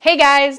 Hey guys!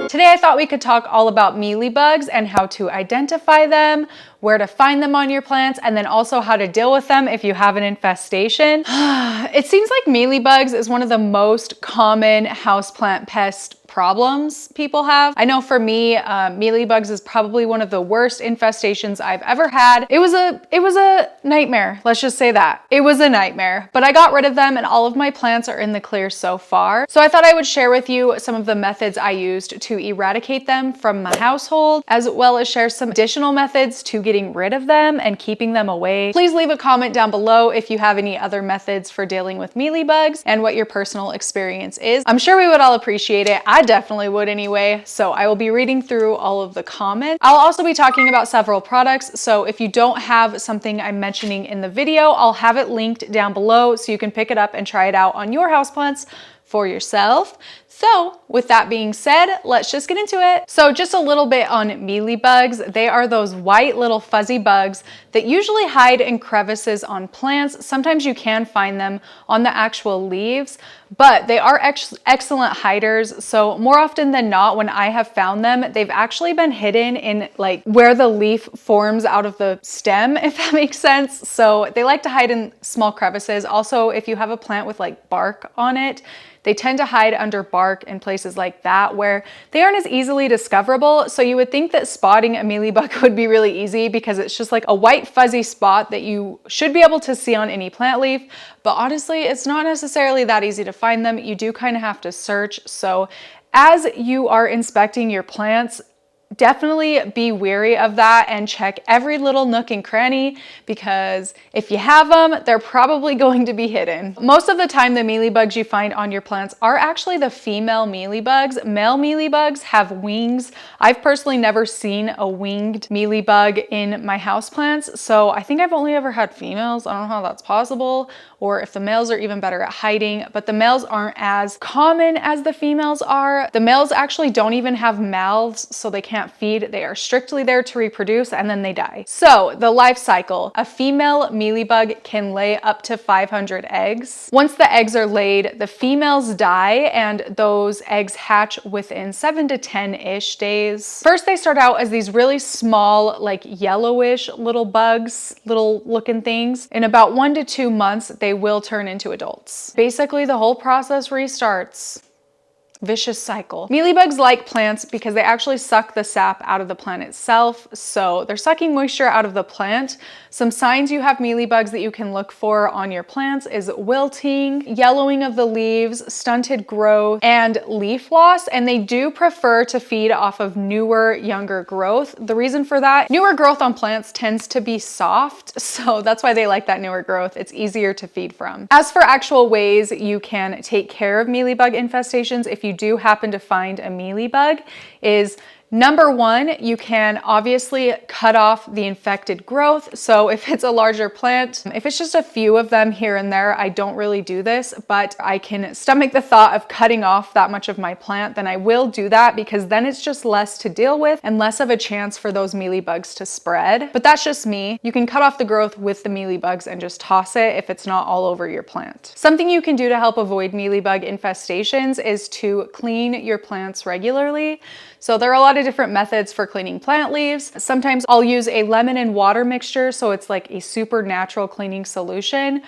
Today I thought we could talk all about mealybugs and how to identify them, where to find them on your plants, and then also how to deal with them if you have an infestation. It seems like mealybugs is one of the most common houseplant pest problems people have. I know for me, mealybugs is probably one of the worst infestations I've ever had. It was a nightmare. Let's just say that. It was a nightmare, but I got rid of them and all of my plants are in the clear so far. So I thought I would share with you some of the methods I used to eradicate them from my household, as well as share some additional methods to getting rid of them and keeping them away. Please leave a comment down below if you have any other methods for dealing with mealybugs and what your personal experience is. I'm sure we would all appreciate it. I definitely would anyway. So I will be reading through all of the comments. I'll also be talking about several products. So if you don't have something I'm mentioning in the video, I'll have it linked down below so you can pick it up and try it out on your houseplants for yourself. So with that being said, let's just get into it. So just a little bit on mealybugs. They are those white little fuzzy bugs that usually hide in crevices on plants. Sometimes you can find them on the actual leaves, but they are excellent hiders. So more often than not, when I have found them, they've actually been hidden in like where the leaf forms out of the stem, if that makes sense. So they like to hide in small crevices. Also, if you have a plant with like bark on it, they tend to hide under bark in places like that where they aren't as easily discoverable. So you would think that spotting a mealybug would be really easy because it's just like a white fuzzy spot that you should be able to see on any plant leaf. But honestly, it's not necessarily that easy to find them. You do kind of have to search. So as you are inspecting your plants, definitely be wary of that and check every little nook and cranny, because if you have them, they're probably going to be hidden. Most of the time, the mealybugs you find on your plants are actually the female mealybugs. Male mealybugs have wings. I've personally never seen a winged mealybug in my houseplants, so I think I've only ever had females. I don't know how that's possible, or if the males are even better at hiding, but the males aren't as common as the females are. The males actually don't even have mouths, so they can't feed. They are strictly there to reproduce and then they die. So the life cycle, a female mealybug can lay up to 500 eggs. Once the eggs are laid, the females die and those eggs hatch within 7 to 10-ish days. First, they start out as these really small, like yellowish little bugs, little looking things. In about 1 to 2 months, they will turn into adults. Basically, the whole process restarts. Vicious cycle. Mealybugs like plants because they actually suck the sap out of the plant itself. So they're sucking moisture out of the plant. Some signs you have mealybugs that you can look for on your plants is wilting, yellowing of the leaves, stunted growth, and leaf loss. And they do prefer to feed off of newer, younger growth. The reason for that, newer growth on plants tends to be soft. So that's why they like that newer growth. It's easier to feed from. As for actual ways you can take care of mealybug infestations, if you do happen to find a mealybug, is number one, you can obviously cut off the infected growth. So if it's a larger plant, if it's just a few of them here and there, I don't really do this, but I can stomach the thought of cutting off that much of my plant, then I will do that, because then it's just less to deal with and less of a chance for those mealybugs to spread. But that's just me. You can cut off the growth with the mealybugs and just toss it if it's not all over your plant. Something you can do to help avoid mealybug infestations is to clean your plants regularly. So there are a lot of different methods for cleaning plant leaves. Sometimes I'll use a lemon and water mixture, so it's like a super natural cleaning solution.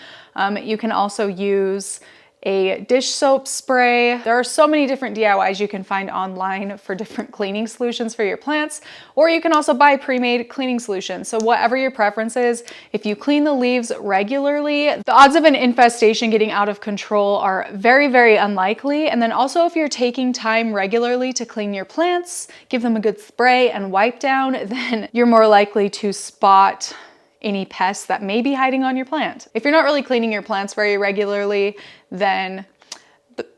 You can also use a dish soap spray. There are so many different DIYs you can find online for different cleaning solutions for your plants, or you can also buy pre-made cleaning solutions. So whatever your preference is, if you clean the leaves regularly, the odds of an infestation getting out of control are very, very unlikely. And then also, if you're taking time regularly to clean your plants, give them a good spray and wipe down, then you're more likely to spot any pests that may be hiding on your plant. If you're not really cleaning your plants very regularly, then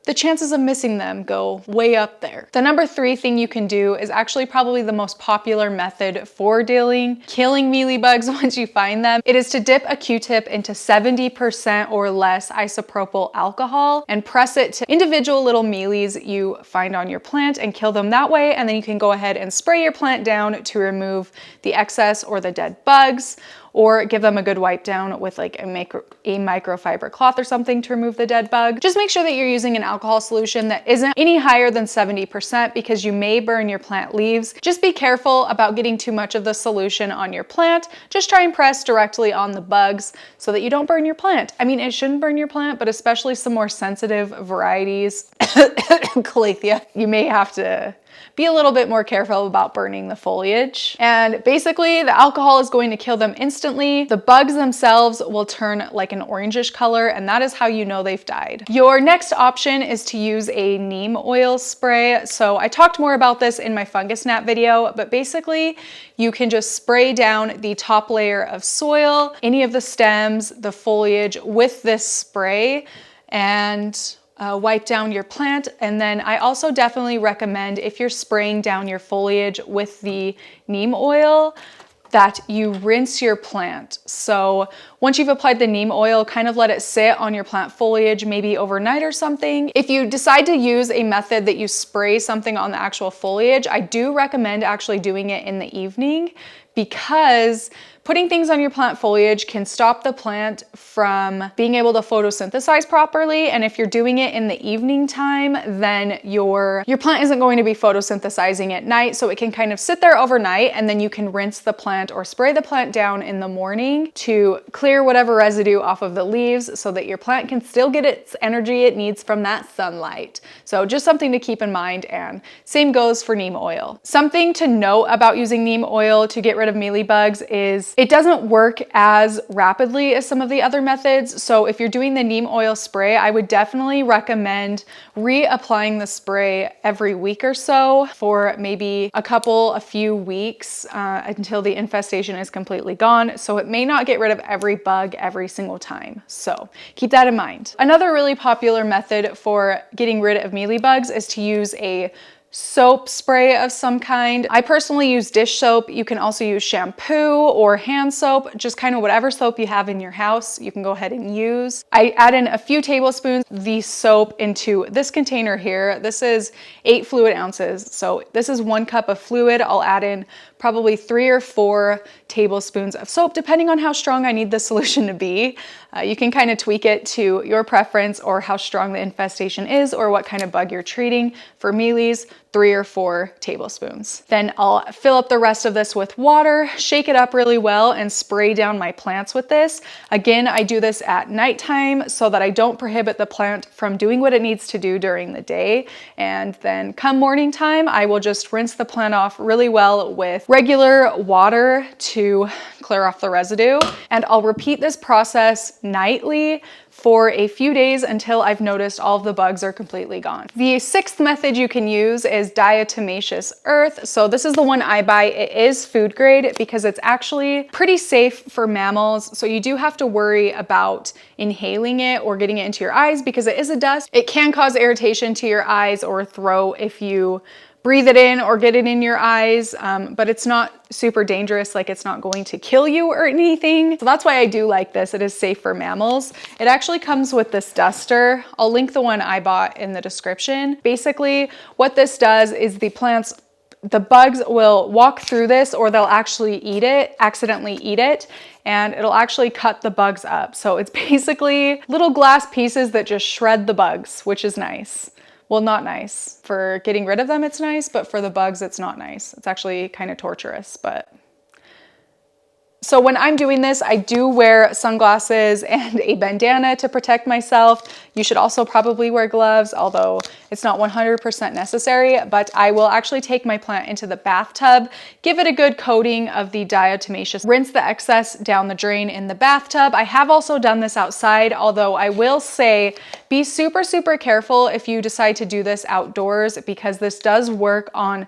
the chances of missing them go way up there. The number 3 thing you can do is actually probably the most popular method for killing mealybugs once you find them. It is to dip a Q-tip into 70% or less isopropyl alcohol and press it to individual little mealies you find on your plant and kill them that way. And then you can go ahead and spray your plant down to remove the excess or the dead bugs. or give them a good wipe down with like a microfiber cloth or something to remove the dead bug. Just make sure that you're using an alcohol solution that isn't any higher than 70% because you may burn your plant leaves. Just be careful about getting too much of the solution on your plant. Just try and press directly on the bugs so that you don't burn your plant. I mean, it shouldn't burn your plant, but especially some more sensitive varieties, Calathea, you may have to be a little bit more careful about burning the foliage. And basically the alcohol is going to kill them instantly. The bugs themselves will turn like an orangish color, and that is how you know they've died. Your next option is to use a neem oil spray. So I talked more about this in my fungus gnat video, but basically you can just spray down the top layer of soil, any of the stems, the foliage with this spray, and wipe down your plant. And then I also definitely recommend, if you're spraying down your foliage with the neem oil, that you rinse your plant. So once you've applied the neem oil, kind of let it sit on your plant foliage, maybe overnight or something. If you decide to use a method that you spray something on the actual foliage, I do recommend actually doing it in the evening, because putting things on your plant foliage can stop the plant from being able to photosynthesize properly. And if you're doing it in the evening time, then your plant isn't going to be photosynthesizing at night. So it can kind of sit there overnight, and then you can rinse the plant or spray the plant down in the morning to clear whatever residue off of the leaves so that your plant can still get its energy it needs from that sunlight. So just something to keep in mind, and same goes for neem oil. Something to note about using neem oil to get rid of mealybugs is it doesn't work as rapidly as some of the other methods. So if you're doing the neem oil spray, I would definitely recommend reapplying the spray every week or so for maybe a few weeks until the infestation is completely gone. So it may not get rid of every bug every single time. So keep that in mind. Another really popular method for getting rid of mealybugs is to use a soap spray of some kind. I personally use dish soap. You can also use shampoo or hand soap, just kind of whatever soap you have in your house, you can go ahead and use. I add in a few tablespoons of the soap into this container here. This is 8 fluid ounces. So this is 1 cup of fluid. I'll add in probably 3 or 4 tablespoons of soap, depending on how strong I need the solution to be. You can kind of tweak it to your preference or how strong the infestation is or what kind of bug you're treating. For mealies, 3 or 4 tablespoons. Then I'll fill up the rest of this with water, shake it up really well, and spray down my plants with this. Again, I do this at nighttime so that I don't prohibit the plant from doing what it needs to do during the day. And then come morning time, I will just rinse the plant off really well with regular water to clear off the residue. And I'll repeat this process nightly for a few days until I've noticed all of the bugs are completely gone. The 6th method you can use is Diatomaceous Earth. So this is the one I buy. It is food grade because it's actually pretty safe for mammals. So you do have to worry about inhaling it or getting it into your eyes because it is a dust. It can cause irritation to your eyes or throat if you breathe it in or get it in your eyes, but it's not super dangerous, like it's not going to kill you or anything. So that's why I do like this. It is safe for mammals. It actually comes with this duster. I'll link the one I bought in the description. Basically, what this does is the bugs will walk through this, or they'll actually accidentally eat it, and it'll actually cut the bugs up. So it's basically little glass pieces that just shred the bugs, which is nice. Well, not nice. For getting rid of them, it's nice, but for the bugs, it's not nice. It's actually kind of torturous, but. So when I'm doing this, I do wear sunglasses and a bandana to protect myself. You should also probably wear gloves, although it's not 100% necessary, but I will actually take my plant into the bathtub, give it a good coating of the diatomaceous, rinse the excess down the drain in the bathtub. I have also done this outside, although I will say be super, super careful if you decide to do this outdoors, because this does work on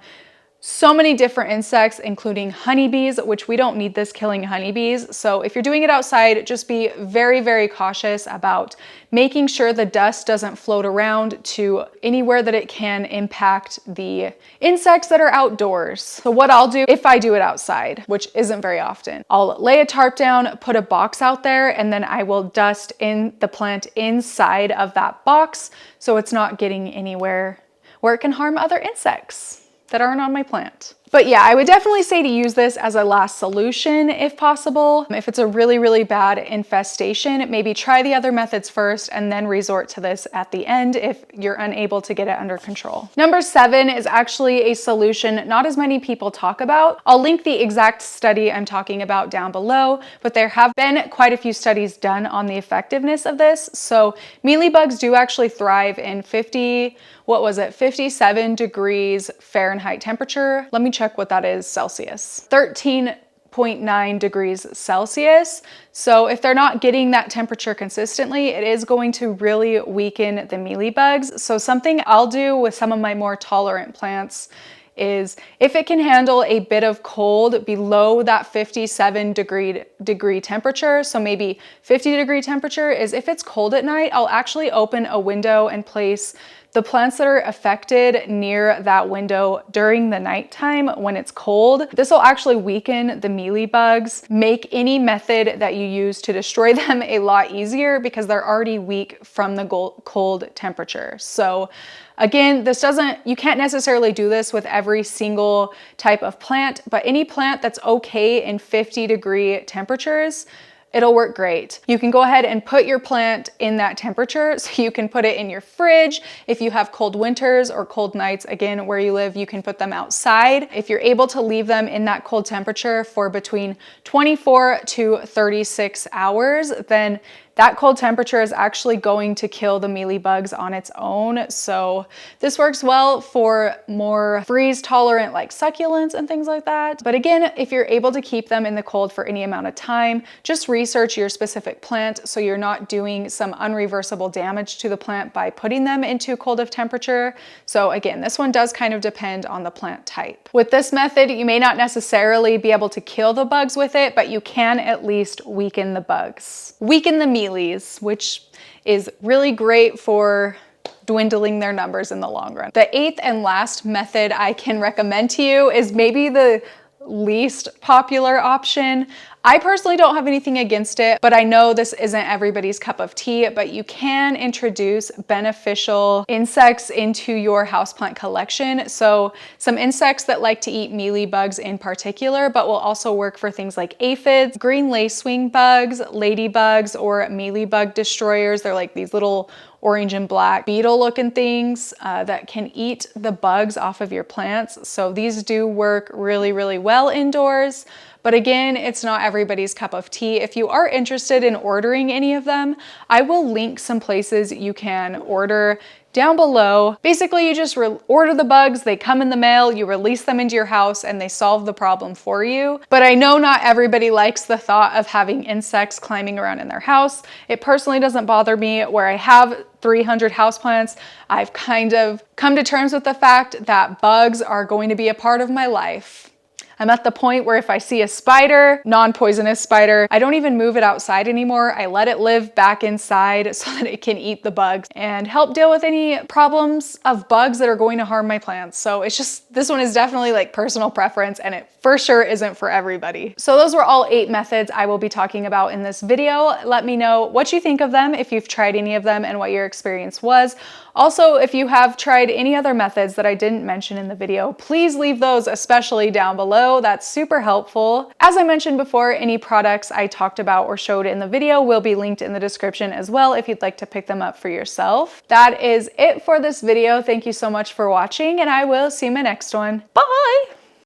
so many different insects, including honeybees, which we don't need this killing honeybees. So if you're doing it outside, just be very, very cautious about making sure the dust doesn't float around to anywhere that it can impact the insects that are outdoors. So what I'll do if I do it outside, which isn't very often, I'll lay a tarp down, put a box out there, and then I will dust in the plant inside of that box so it's not getting anywhere where it can harm other insects that aren't on my plant. But yeah, I would definitely say to use this as a last solution if possible. If it's a really, really bad infestation, maybe try the other methods first and then resort to this at the end if you're unable to get it under control. Number 7 is actually a solution not as many people talk about. I'll link the exact study I'm talking about down below, but there have been quite a few studies done on the effectiveness of this. So mealybugs do actually thrive in 57 degrees Fahrenheit temperature. Let me check what that is Celsius. 13.9 degrees Celsius. So if they're not getting that temperature consistently, it is going to really weaken the mealybugs. So something I'll do with some of my more tolerant plants is if it can handle a bit of cold below that 57 degree temperature, so maybe 50-degree temperature, is if it's cold at night, I'll actually open a window and place the plants that are affected near that window during the nighttime when it's cold. This will actually weaken the mealybugs, make any method that you use to destroy them a lot easier because they're already weak from the cold temperature. So again, you can't necessarily do this with every single type of plant, but any plant that's okay in 50-degree temperatures, it'll work great. You can go ahead and put your plant in that temperature, so you can put it in your fridge. If you have cold winters or cold nights, again, where you live, you can put them outside. If you're able to leave them in that cold temperature for between 24 to 36 hours, then that cold temperature is actually going to kill the mealybugs on its own. So this works well for more freeze tolerant like succulents and things like that. But again, if you're able to keep them in the cold for any amount of time, just research your specific plant so you're not doing some unreversible damage to the plant by putting them into cold of temperature. So again, this one does kind of depend on the plant type. With this method, you may not necessarily be able to kill the bugs with it, but you can at least weaken the bugs. Weaken the mealies, which is really great for dwindling their numbers in the long run. The 8th and last method I can recommend to you is maybe the least popular option. I personally don't have anything against it, but I know this isn't everybody's cup of tea, but you can introduce beneficial insects into your houseplant collection. So some insects that like to eat mealybugs in particular, but will also work for things like aphids, green lacewing bugs, ladybugs, or mealybug destroyers. They're like these little orange and black beetle looking things that can eat the bugs off of your plants. So these do work really, really well indoors. But again, it's not everybody's cup of tea. If you are interested in ordering any of them, I will link some places you can order down below. Basically, you just order the bugs, they come in the mail, you release them into your house, and they solve the problem for you. But I know not everybody likes the thought of having insects climbing around in their house. It personally doesn't bother me. Where I have 300 houseplants, I've kind of come to terms with the fact that bugs are going to be a part of my life. I'm at the point where if I see a spider, non-poisonous spider, I don't even move it outside anymore. I let it live back inside so that it can eat the bugs and help deal with any problems of bugs that are going to harm my plants. So it's just, this one is definitely like personal preference, and it for sure isn't for everybody. So those were all 8 methods I will be talking about in this video. Let me know what you think of them, if you've tried any of them and what your experience was. Also, if you have tried any other methods that I didn't mention in the video, please leave those especially down below. That's super helpful. As I mentioned before, any products I talked about or showed in the video will be linked in the description as well if you'd like to pick them up for yourself. That is it for this video. Thank you so much for watching, and I will see you in my next one. Bye!